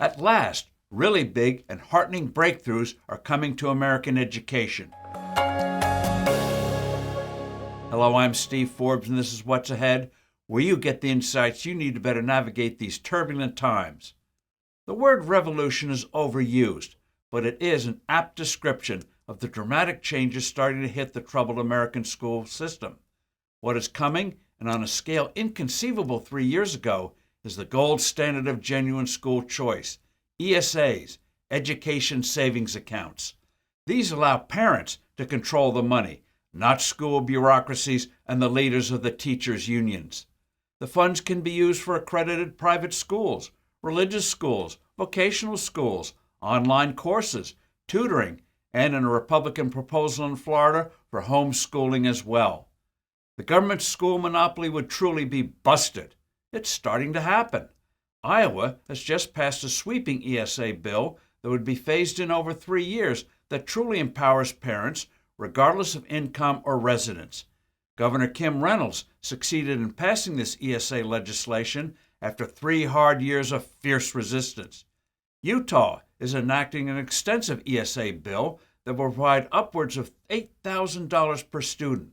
At last, really big and heartening breakthroughs are coming to American education. Hello, I'm Steve Forbes, and this is What's Ahead, where you get the insights you need to better navigate these turbulent times. The word revolution is overused, but it is an apt description of the dramatic changes starting to hit the troubled American school system. What is coming, and on a scale inconceivable 3 years ago, is the gold standard of genuine school choice, ESAs, Education Savings Accounts. These allow parents to control the money, not school bureaucracies and the leaders of the teachers' unions. The funds can be used for accredited private schools, religious schools, vocational schools, online courses, tutoring, and in a Republican proposal in Florida for homeschooling as well. The government school monopoly would truly be busted. It's starting to happen. Iowa has just passed a sweeping ESA bill that would be phased in over 3 years that truly empowers parents, regardless of income or residence. Governor Kim Reynolds succeeded in passing this ESA legislation after 3 hard years of fierce resistance. Utah is enacting an extensive ESA bill that will provide upwards of $8,000 per student.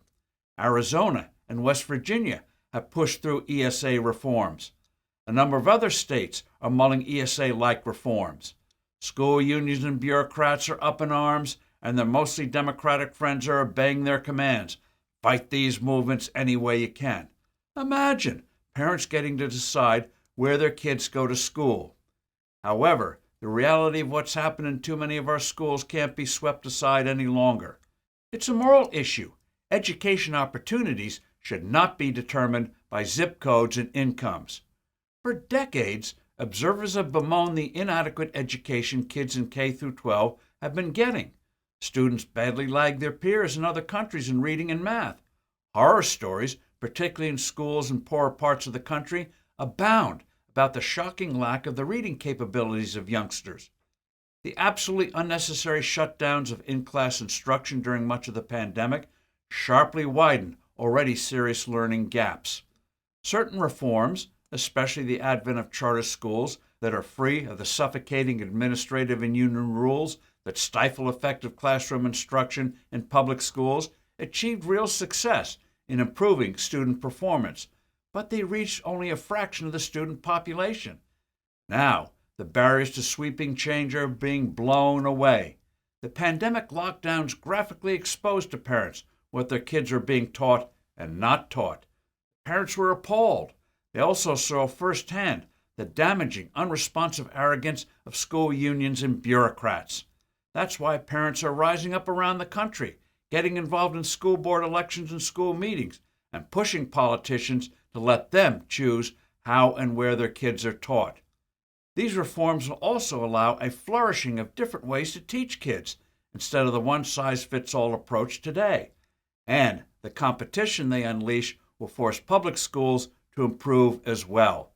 Arizona and West Virginia have pushed through ESA reforms. A number of other states are mulling ESA-like reforms. School unions and bureaucrats are up in arms, and their mostly Democratic friends are obeying their commands. Fight these movements any way you can. Imagine parents getting to decide where their kids go to school. However, the reality of what's happened in too many of our schools can't be swept aside any longer. It's a moral issue. Education opportunities should not be determined by zip codes and incomes. For decades, observers have bemoaned the inadequate education kids in K through 12 have been getting. Students badly lag their peers in other countries in reading and math. Horror stories, particularly in schools in poorer parts of the country, abound about the shocking lack of the reading capabilities of youngsters. The absolutely unnecessary shutdowns of in-class instruction during much of the pandemic sharply widen already serious learning gaps. Certain reforms, especially the advent of charter schools that are free of the suffocating administrative and union rules that stifle effective classroom instruction in public schools, achieved real success in improving student performance, but they reached only a fraction of the student population. Now, the barriers to sweeping change are being blown away. The pandemic lockdowns graphically exposed to parents what their kids are being taught and not taught. Parents were appalled. They also saw firsthand the damaging, unresponsive arrogance of school unions and bureaucrats. That's why parents are rising up around the country, getting involved in school board elections and school meetings, and pushing politicians to let them choose how and where their kids are taught. These reforms will also allow a flourishing of different ways to teach kids, instead of the one-size-fits-all approach today. And the competition they unleash will force public schools to improve as well.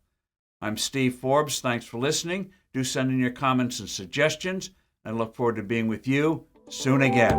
I'm Steve Forbes. Thanks for listening. Do send in your comments and suggestions. I look forward to being with you soon again.